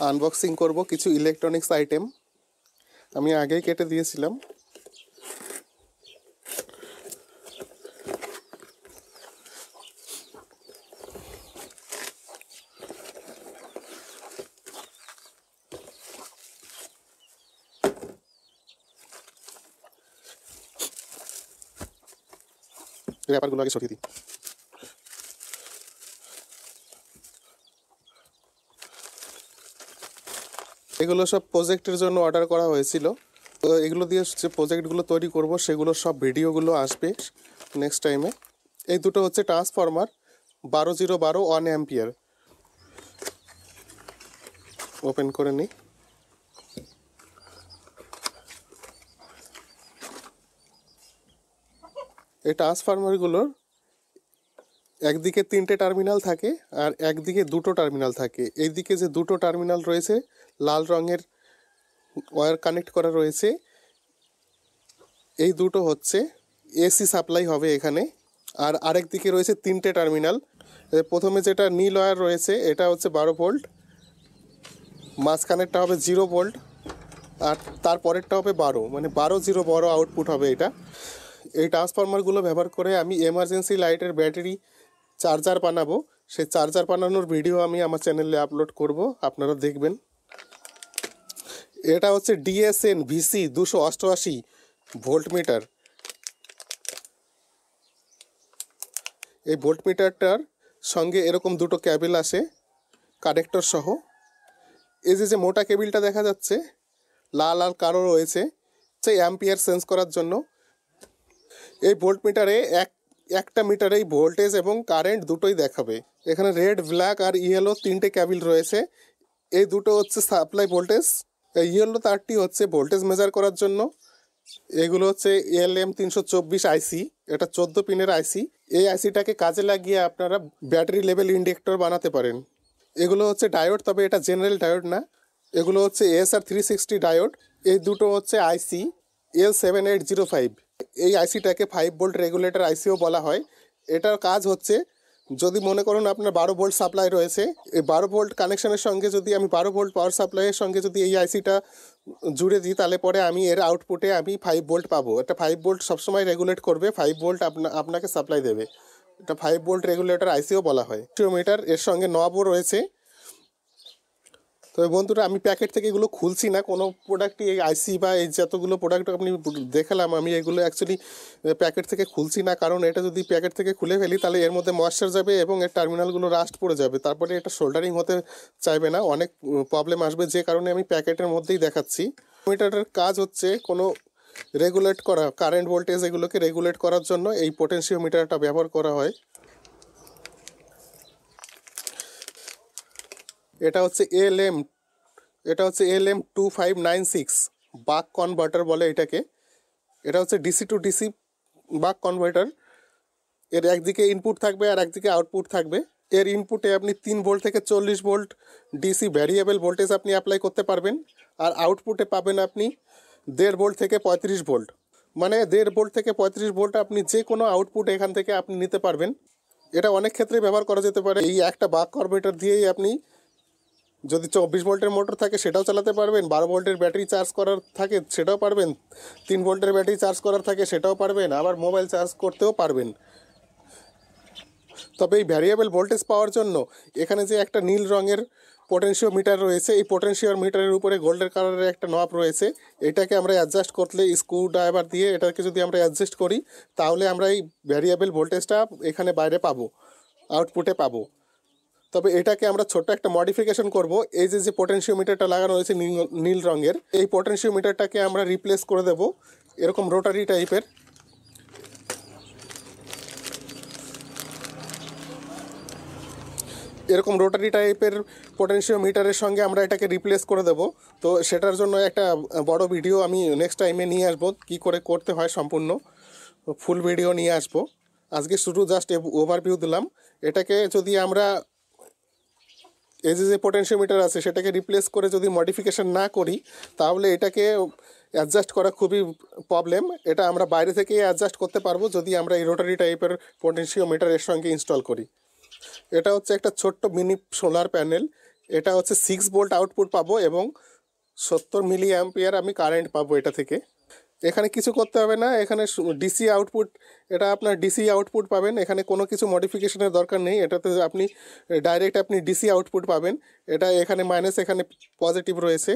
Unboxing করব কিছু electronics item. আমি আগেই কেটে দিয়েছিলাম। র্যাপারগুলো আগে সরিয়ে দিই। এগুলো সব প্রজেক্টের জন্য অর্ডার করা হয়েছিল। তো এগুলো দিয়ে যে প্রজেক্টগুলো তৈরি করব সেগুলো সব ভিডিওগুলো আসবে নেক্সট টাইমে। এই দুটো হচ্ছে ট্রান্সফরমার 12012 1 অ্যাম্পিয়ার। ওপেন করে নিই। এই ট্রান্সফরমারগুলোর একদিকে 3টে টার্মিনাল থাকে আর একদিকে 2টো টার্মিনাল থাকে। এইদিকে যে 2টো টার্মিনাল রয়েছে লাল রঙের ওয়্যার কানেক্ট করা রয়েছে, এই দুটো হচ্ছে এসি সাপ্লাই হবে এখানে। আর আরেক দিকে রয়েছে 3টে টার্মিনাল। প্রথমে যেটা নীল ওয়্যার রয়েছে এটা হচ্ছে 12 ভোল্ট, মাঝখানেরটা হবে 0 ভোল্ট, আর তারপরেরটা হবে 12, মানে 12 আউটপুট হবে এটা। এই ট্রান্সফরমারগুলো ব্যবহার করে আমি এমার্জেন্সি লাইটের ব্যাটারি চার্জার বানাবো। সেই চার্জার বানানোর ভিডিও আমি আমার চ্যানেলে আপলোড করব, আপনারা দেখবেন। এটা হচ্ছে DSN VC 288 ভোল্ট মিটার। এই ভোল্ট মিটারটার সঙ্গে এরকম দুটো ক্যাবেল আসে কানেক্টর সহ। এই যে মোটা কেবিলটা দেখা যাচ্ছে লাল আর কালো রয়েছে, সেই অ্যাম্পিয়ার সেন্স করার জন্য। এই ভোল্ট মিটারে একটা মিটারেই ভোল্টেজ এবং কারেন্ট দুটোই দেখাবে। এখানে রেড, ব্ল্যাক আর ইয়েলো 3টে ক্যাবিল রয়েছে। এই দুটো হচ্ছে সাপ্লাই ভোল্টেজ। এই ইয়েলো তারটি হচ্ছে ভোল্টেজ মেজার করার জন্য। এগুলো হচ্ছে LM324 আইসি, এটা 14 পিনের আইসি। এই আইসিটাকে কাজে লাগিয়ে আপনারা ব্যাটারি লেভেল ইন্ডেক্টর বানাতে পারেন। এগুলো হচ্ছে ডায়োড, তবে এটা জেনারেল ডায়োড না। এগুলো হচ্ছে ASR360 ডায়োড। এই দুটো হচ্ছে আইসি L7805। এই আইসিটাকে 5 ভোল্ট রেগুলেটর আইসিও বলা হয়। এটার কাজ হচ্ছে, যদি মনে করুন আপনার 12 ভোল্ট সাপ্লাই রয়েছে, এই 12 ভোল্ট কানেকশনের সঙ্গে যদি আমি 12 ভোল্ট পাওয়ার সাপ্লাইয়ের সঙ্গে যদি এই আইসিটা জুড়ে দিই, তাহলে পরে আমি এর আউটপুটে আমি 5 ভোল্ট পাবো। এটা 5 ভোল্ট সবসময় রেগুলেট করবে, 5 ভোল্ট আপনাকে সাপ্লাই দেবে। এটা 5 ভোল্ট রেগুলেটর আইসিও বলা হয়। মিটার এর সঙ্গে নবও রয়েছে। তবে বন্ধুরা, আমি প্যাকেট থেকে এগুলো খুলছি না কোনো প্রোডাক্টই। এই আইসি বা এই যতগুলো প্রোডাক্ট আপনি দেখালাম, আমি এগুলো অ্যাকচুয়ালি প্যাকেট থেকে খুলছি না, কারণ এটা যদি প্যাকেট থেকে খুলে ফেলি তাহলে এর মধ্যে ময়েশ্চার যাবে এবং এর টার্মিনালগুলো রাস্ট পড়ে যাবে। তারপরে এটা সোল্ডারিং হতে চাইবে না, অনেক প্রবলেম আসবে, যে কারণে আমি প্যাকেটের মধ্যেই দেখাচ্ছি। মিটারের কাজ হচ্ছে কোনো রেগুলেট করা, কারেন্ট ভোল্টেজ এগুলোকে রেগুলেট করার জন্য এই পোটেনশিওমিটারটা ব্যবহার করা হয়। এটা হচ্ছে LM2596 বাক কনভার্টার বলে এটাকে। এটা হচ্ছে DC to DC buck converter. এর একদিকে ইনপুট থাকবে আর একদিকে আউটপুট থাকবে। এর ইনপুটে আপনি 3 ভোল্ট থেকে 40 ভোল্ট DC ভ্যারিয়েবল ভোল্টেজ আপনি অ্যাপ্লাই করতে পারবেন, আর আউটপুটে পাবেন আপনি 1.5 ভোল্ট থেকে 35 ভোল্ট। মানে 1.5 ভোল্ট থেকে 35 ভোল্ট আপনি যে কোনো আউটপুট এখান থেকে আপনি নিতে পারবেন। এটা অনেক ক্ষেত্রে ব্যবহার করা যেতে পারে। এই একটা বাক কনভার্টার দিয়েই আপনি যদি 24 ভোল্টের মোটর থাকে সেটাও চালাতে পারবেন, 12 ভোল্টের ব্যাটারি চার্জ করার থাকে সেটাও পারবেন, 3 ভোল্টের ব্যাটারি চার্জ করার থাকে সেটাও পারবেন, আবার মোবাইল চার্জ করতেও পারবেন। তবে এই ভ্যারিয়েবল ভোল্টেজ পাওয়ার জন্য এখানে যে একটা নীল রঙের পোটেনশিওমিটার রয়েছে, এই পোটেনশিওমিটারের উপরে গোল্ডেন কালারের একটা নব রয়েছে। এটাকে আমরা অ্যাডজাস্ট করলে স্ক্রু ড্রাইভার দিয়ে এটাকে যদি আমরা অ্যাডজাস্ট করি, তাহলে আমরা এই ভ্যারিয়েবল ভোল্টেজটা এখানে বাইরে পাবো, আউটপুটে পাবো। তবে এটাকে আমরা ছোট্ট একটা মডিফিকেশন করব। এই যে পোটেনশিওমিটারটা লাগানো রয়েছে নীল রঙের, এই পোটেনশিওমিটারটাকে আমরা রিপ্লেস করে দেব এরকম রোটারি টাইপের। এরকম রোটারি টাইপের পোটেনশিওমিটারের সঙ্গে আমরা এটাকে রিপ্লেস করে দেব। তো সেটার জন্য একটা বড় ভিডিও আমি নেক্সট টাইমে নিয়ে আসবো, কী করে করতে হয় সম্পূর্ণ ফুল ভিডিও নিয়ে আসবো। আজকে শুধু জাস্ট ওভারভিউ দিলাম। এটাকে যদি আমরা এই যে পোটেনশিওমিটার আছে সেটাকে রিপ্লেস করে যদি মডিফিকেশন না করি, তাহলে এটাকে অ্যাডজাস্ট করা খুবই প্রবলেম। এটা আমরা বাইরে থেকেই অ্যাডজাস্ট করতে পারবো যদি আমরা এই রোটারি টাইপের পোটেনশিওমিটার এর সঙ্গে ইনস্টল করি। এটা হচ্ছে একটা ছোট্ট মিনি সোলার প্যানেল। এটা হচ্ছে 6 ভোল্ট আউটপুট পাবো এবং 70 মিলি অ্যাম্পিয়ার আমি কারেন্ট পাবো এটা থেকে। এখানে কিছু করতে হবে না, এখানে ডিসি আউটপুট, এটা আপনার ডিসি আউটপুট পাবেন, এখানে কোনো কিছু মডিফিকেশনের দরকার নেই, এটাতে আপনি ডাইরেক্ট আপনি ডিসি আউটপুট পাবেন। এটা এখানে মাইনাস, এখানে পজিটিভ রয়েছে।